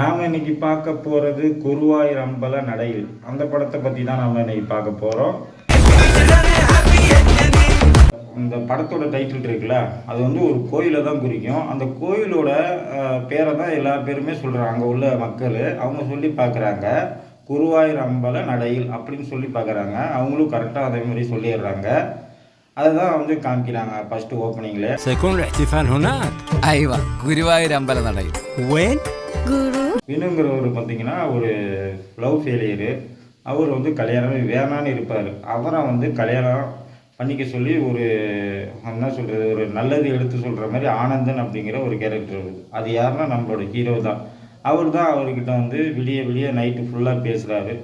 நாம் இன்னைக்கு பார்க்க போகிறது குருவாயூர் அம்பல நடையில் அந்த படத்தை பற்றி தான் நாம் இன்னைக்கு பார்க்க போகிறோம். இந்த படத்தோட டைட்டில் இருக்குல்ல, அது வந்து ஒரு கோயிலை தான் குறிக்கும். அந்த கோயிலோட பேரை தான் எல்லா பேருமே சொல்கிறாங்க. அங்கே உள்ள மக்கள் அவங்க சொல்லி பார்க்குறாங்க, குருவாயூர் அம்பல நடையில் அப்படின்னு சொல்லி பார்க்குறாங்க. அவங்களும் கரெக்டாக அதே மாதிரி சொல்லிடுறாங்க. அதுதான் வந்து காமிக்கிறாங்க ஃபர்ஸ்ட் ஓப்பனிங்ல. سيكون الاحتفال هناك. ايوه குருவாயூர் அம்பல நடை. وين؟ வினுங்கிறவர் பார்த்தீங்கன்னா ஒரு லவ் ஃபெயிலியரு. அவர் வந்து கல்யாணமே வேணான்னு இருப்பார். அவரை வந்து கல்யாணம் பண்ணிக்க சொல்லி ஒரு என்ன சொல்கிறது, ஒரு நல்லது எடுத்து சொல்கிற மாதிரி ஆனந்தன் அப்படிங்கிற ஒரு கேரக்டர் வருது. அது யாருன்னா நம்மளோட ஹீரோ தான். அவர் தான் அவர்கிட்ட வந்து விடிய விடிய நைட்டு ஃபுல்லாக பேசுகிறாரு.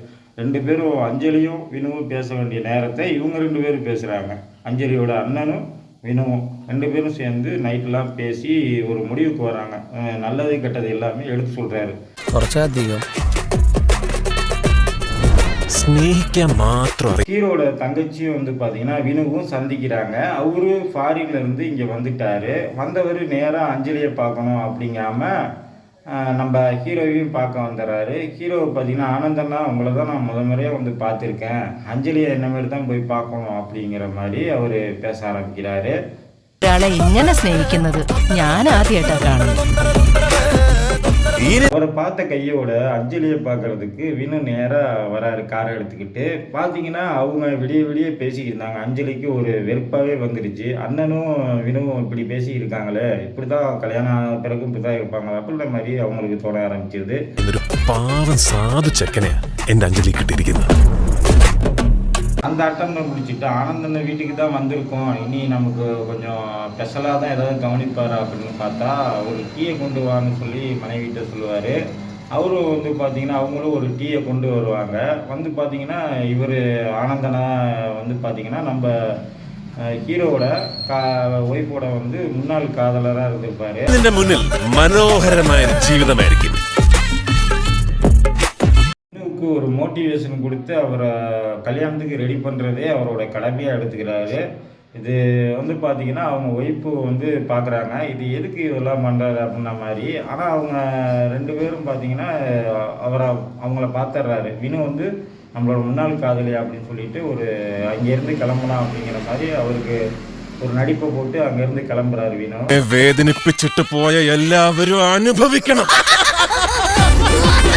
ரெண்டு பேரும் அஞ்சலியும் வினுவும் பேச வேண்டிய நேரத்தை இவங்க ரெண்டு பேரும் பேசுகிறாங்க. அஞ்சலியோட அண்ணனும் வினுவும் ரெண்டு பேரும் சேர்ந்து நைட்டெலாம் பேசி ஒரு முடிவுக்கு வராங்க. நல்லது கெட்டது எல்லாமே எடுத்து சொல்கிறாரு. കുറച്ചധികം സ്നേഹിക്കാൻ മാത്രം. ஹீரோட தங்கச்சியும் வந்து பார்த்தீங்கன்னா வினுவும் சந்திக்கிறாங்க. அவரு ஃபாரின்ல இருந்து இங்கே வந்துட்டாரு. வந்தவர் நேராக அஞ்சலியை பார்க்கணும் அப்படிங்காம நம்ம ஹீரோவையும் பார்க்க வந்துடுறாரு. ஹீரோவை பார்த்தீங்கன்னா ஆனந்தன்னா உங்களை தான் நான் முறையாக வந்து பார்த்துருக்கேன், அஞ்சலியை என்ன மாதிரி தான் போய் பார்க்கணும் அப்படிங்கிற மாதிரி அவர் பேச ஆரம்பிக்கிறாரு. ഒരാളെ ഇങ്ങനെ സ്നേഹിക്കുന്നത് ഞാൻ ആദ്യമായിട്ടാണ് കാണുന്നത്. அவரை பார்த்த கையோட அஞ்சலியை பார்க்கறதுக்கு வினு நேராக வராரு காரை எடுத்துக்கிட்டு. பார்த்தீங்கன்னா அவங்க விடிய விடிய பேசிக்கிட்டு இருந்தாங்க. அஞ்சலிக்கு ஒரு வெறுப்பாகவே வந்துடுச்சு. அண்ணனும் வினுவும் இப்படி பேசிக்கிட்டு இருக்காங்களே, இப்படி தான் கல்யாணம் பிறகு இப்படி தான் இருப்பாங்க அப்படின்ற மாதிரி அவங்களுக்கு தோண ஆரம்பிச்சிருது. ഒരു പാവം സാധു ചെക്കനെയാ എന്റെ അഞ്ജലി കിട്ടിയിരിക്കുന്നത്. அந்த அட்டம்னை முடிச்சுட்டு ஆனந்தனை வீட்டுக்கு தான் வந்திருக்கோம், இனி நமக்கு கொஞ்சம் ஸ்பெஷலாக தான் ஏதாவது கவனிப்பார் அப்படின்னு பார்த்தா ஒரு டீயை கொண்டு வான்னு சொல்லி மனைவிட்ட சொல்லுவார். அவரும் வந்து பார்த்தீங்கன்னா அவங்களும் ஒரு டீயை கொண்டு வருவாங்க. வந்து பார்த்தீங்கன்னா இவர் ஆனந்தனா வந்து பார்த்தீங்கன்னா நம்ம ஹீரோவோட ஒய்ஃபோட வந்து முன்னாள் காதலராக இருந்திருப்பார். ഇതിന്റെ മുന്നിൽ മനോഹരമായ ജീവിതമായിരിക്കും. ஒரு மோட்டிவேஷன் கொடுத்து அவரை கல்யாணத்துக்கு ரெடி பண்ணுறதே அவரோட கடமையாக எடுத்துக்கிறாரு. இது வந்து பார்த்தீங்கன்னா அவங்க ஒய்ஃபு வந்து பார்க்குறாங்க, இது எதுக்கு இதெல்லாம் பண்ணுறாரு அப்படின்ன மாதிரி. ஆனால் அவங்க ரெண்டு பேரும் பார்த்தீங்கன்னா அவங்கள பார்த்துட்றாரு. வினு வந்து நம்மளோட முன்னாள் காதலி அப்படின்னு சொல்லிட்டு ஒரு அங்கேருந்து கிளம்பலாம் அப்படிங்கிற மாதிரி அவருக்கு ஒரு நடிப்பை போட்டு அங்கேருந்து கிளம்புறாரு வினு. വേദനിപ്പിച്ചിട്ട് പോയ എല്ലാവരും അനുഭവിക്കണം.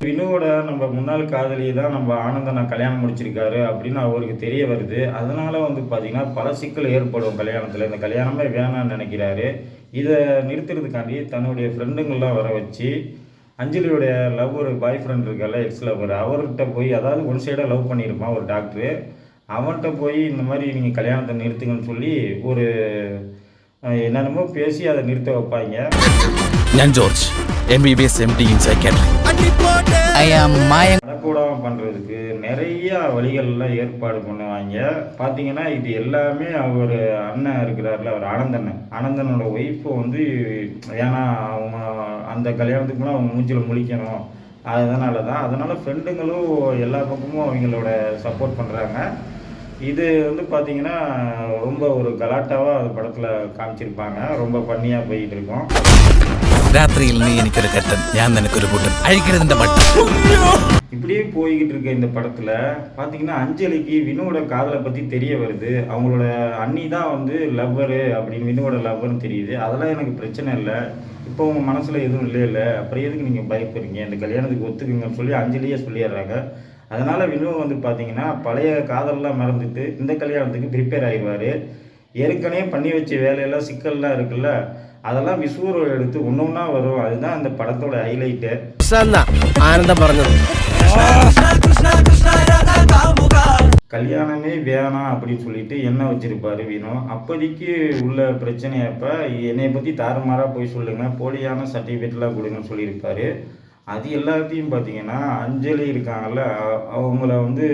வினுவோட நம்ம முன்னாள் காதலியை தான் நம்ம ஆனந்தனை கல்யாணம் முடிச்சிருக்காரு அப்படின்னு அவருக்கு தெரிய வருது. அதனால வந்து பார்த்தீங்கன்னா பல சிக்கல் ஏற்படும் கல்யாணத்தில். இந்த கல்யாணமே வேணான்னு நினைக்கிறாரு. இதை நிறுத்துறதுக்காண்டி தன்னுடைய ஃப்ரெண்டுங்கள்லாம் வர வச்சு அஞ்சலியோடைய லவ் ஒரு பாய் ஃப்ரெண்ட் இருக்கால, எக்ஸ் லவர், அவர்கிட்ட போய் அதாவது ஒன் சைடாக லவ் பண்ணியிருப்பான் ஒரு டாக்டரு. அவன்கிட்ட போய் இந்த மாதிரி நீங்கள் கல்யாணத்தை நிறுத்துங்கன்னு சொல்லி ஒரு என்னென்னமோ பேசி அதை நிறுத்த வைப்பாங்க. ഞാൻ George, MBBS MD in psychiatry. நடக்கூடாமல் பண்ணுறதுக்கு நிறைய வழிகள்லாம் ஏற்பாடு பண்ணுவாங்க. பார்த்தீங்கன்னா இது எல்லாமே அவர் அண்ணன் இருக்கிறார்ல, அவர் ஆனந்தனோட ஒய்ஃபை வந்து ஏன்னா அவங்க அந்த கல்யாணத்துக்கு முன்னாடி அவங்க மூஞ்சில் முழிக்கணும், அதனால் ஃப்ரெண்டுங்களும் எல்லா பக்கமும் அவங்களோட சப்போர்ட் பண்ணுறாங்க. இது வந்து பார்த்தீங்கன்னா ரொம்ப ஒரு கலாட்டாவாக அது படத்தில் காமிச்சிருப்பாங்க. ரொம்ப பண்ணியாக போயிட்டு இருக்கோம். രാത്രിയിൽ നീ എനിക്കൊരു കെട്ടൻ, ഞാൻ നിനക്കൊരു കൂട്ടൻ, അഴിക്കരുതിന്റെ മട്ടൻ. இப்படியே போய்கிட்டு இருக்க இந்த படத்தில் பார்த்தீங்கன்னா அஞ்சலிக்கு வினுவோட காதலை பற்றி தெரிய வருது. அவங்களோட அண்ணி தான் வந்து லவ்வரு அப்படின்னு வினுவோட லவ்வர்னு தெரியுது. அதெல்லாம் எனக்கு பிரச்சனை இல்லை, இப்போ உங்கள் மனசில் எதுவும் இல்லை, அப்புறம் எதுக்கு நீங்கள் பயப்படுறீங்க, இந்த கல்யாணத்துக்கு ஒத்துக்குங்கன்னு சொல்லி அஞ்சலியே சொல்லிடுறாங்க. அதனால் வினு வந்து பார்த்தீங்கன்னா பழைய காதலெலாம் மறந்துட்டு இந்த கல்யாணத்துக்கு ப்ரிப்பேர் ஆகிடுவார். ஏற்கனவே பண்ணி வச்ச வேலையெல்லாம் சிக்கல்லாம் இருக்குல்ல, அதெல்லாம் விசுவரை எடுத்து ஒன்று ஒன்றா வரும். அதுதான் அந்த படத்தோட ஹைலைட்டு. ആനന്ദം പറഞ്ഞത് கல்யாணமே வேணாம் அப்படின்னு சொல்லிட்டு என்ன வச்சிருப்பாரு வினு. அப்போதைக்கு உள்ள பிரச்சனையப்போ என்னை பற்றி தாறுமாறாக போய் சொல்லுங்கள், போலியான சர்டிஃபிகேட்லாம் கொடுங்கன்னு சொல்லியிருப்பாரு. அது எல்லாத்தையும் பார்த்தீங்கன்னா அஞ்சலி இருக்காங்கல்ல, அவங்கள வந்து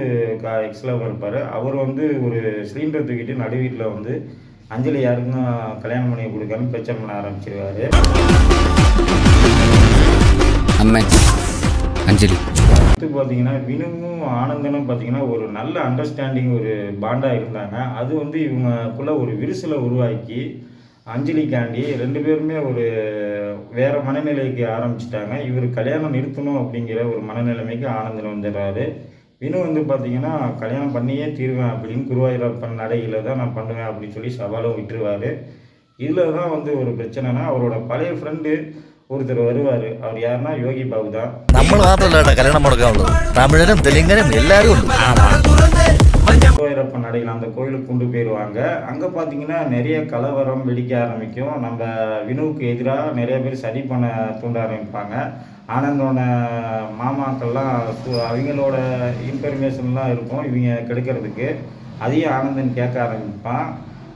எக்ஸில் இருப்பார். அவர் வந்து ஒரு சிலிண்டர் தூக்கிட்டு நடு வீட்டில் வந்து அஞ்சலி யாருக்கும் கல்யாணம் பண்ணி கொடுக்கான்னு பிரச்சனை பண்ண ஆரம்பிச்சிருவாரு. அஞ்சலி அடுத்து பார்த்தீங்கன்னா வினுவும் ஆனந்தனும் பார்த்தீங்கன்னா ஒரு நல்ல அண்டர்ஸ்டாண்டிங் ஒரு பாண்டாக இருந்தாங்க. அது வந்து இவங்களுக்குள்ள ஒரு விரிசலை உருவாக்கி அஞ்சலிக்காண்டி 2 பேருமே ஒரு வேறு மனநிலைக்கு ஆரம்பிச்சிட்டாங்க. இவர் கல்யாணம் நிறுத்தணும் அப்படிங்கிற ஒரு மனநிலைமைக்கு ஆனந்தன் வந்துடுறாரு. வினு வந்து பார்த்திங்கன்னா கல்யாணம் பண்ணியே தீருவேன் அப்படின்னு குருவாயூரப்பன் நடையில் தான் நான் பண்ணுவேன் அப்படின்னு சொல்லி சவாலும் விட்டுருவார். இதில் தான் வந்து ஒரு பிரச்சனைனா அவரோட பழைய ஃப்ரெண்டு ஒருத்தர் வருவார். அவர் யாருன்னா யோகி பாபு தான். നമ്മൾ മാത്രമല്ല കല്യാണം മുടക്കാനുള്ളൂ, തമിഴനും തെലുങ്കനും എല്ലാവരും ഉണ്ട്. குருவாயூரப்பன் நடையில் அந்த கோயிலுக்கு கொண்டு போயிடுவாங்க. அங்கே பார்த்தீங்கன்னா நிறைய கலவரம் வெடிக்க ஆரம்பிக்கும். நம்ம வினுவுக்கு எதிராக நிறைய பேர் சதி பண்ண தூண்ட ஆரம்பிப்பாங்க. ஆனந்தோட மாமாக்கள்லாம் அவங்களோட இன்ஃபர்மேஷன்லாம் இருக்கும் இவங்க கெடுக்கிறதுக்கு. அதையும் ஆனந்தன் கேட்க ஆரம்பிப்பான்.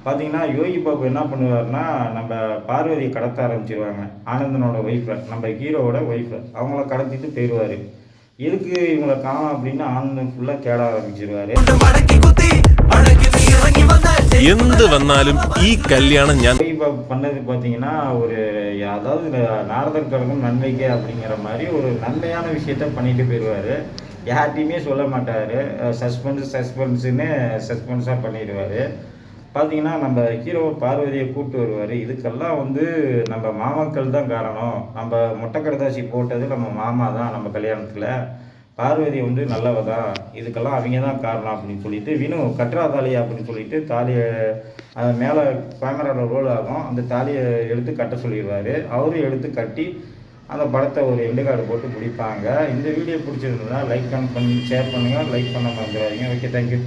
பார்த்தீங்கன்னா யோகி பாபு என்ன பண்ணுவார்னா நம்ம பார்வதியை கடத்த ஆரம்பிச்சிருவாங்க. ஆனந்தனோட ஒய்ஃபை, நம்ம ஹீரோவோட ஒய்ஃபை அவங்கள கடத்திட்டு போயிடுவார். எதுக்கு இவங்களை காணும் அப்படின்னு ஆனந்தன் ஃபுல்லாக தேட ஆரம்பிச்சிருவார். എന്ത് വന്നാലും ഈ കല്യാണം ഞാൻ யோகி பாபு பண்ணது பார்த்தீங்கன்னா ஒரு அதாவது நாரதர் கழகம் நன்மைக்கே அப்படிங்கிற மாதிரி ஒரு நன்மையான விஷயத்த பண்ணிட்டு போயிடுவார். யார்கிட்டையுமே சொல்ல மாட்டார். சஸ்பென்ஸாக பண்ணிடுவார். பார்த்தீங்கன்னா நம்ம ஹீரோ பார்வதியை கூப்பிட்டு வருவார். இதுக்கெல்லாம் வந்து நம்ம மாமாக்கள் தான் காரணம். நம்ம மொட்டைக்கடதாசி போட்டது நம்ம மாமா தான். நம்ம கல்யாணத்தில் பார்வதி வந்து நல்லவ தான், இதுக்கெல்லாம் அவங்க தான் காரணம் அப்படின்னு சொல்லிட்டு வினு கட்டுறா தாலி அப்படின்னு சொல்லிட்டு தாலியை மேலே கேமராவில் ரோல் ஆகும். அந்த தாலியை எடுத்து கட்ட சொல்லிடுவார். அவரும் எடுத்து கட்டி அந்த படத்தை ஒரு எண்டு கார்டு போட்டு பிடிப்பாங்க. இந்த வீடியோ பிடிச்சிருந்ததுன்னா லைக் பண்ணி ஷேர் பண்ணுங்கள். லைக் பண்ண மறந்துடாதீங்க. Okay, thank you.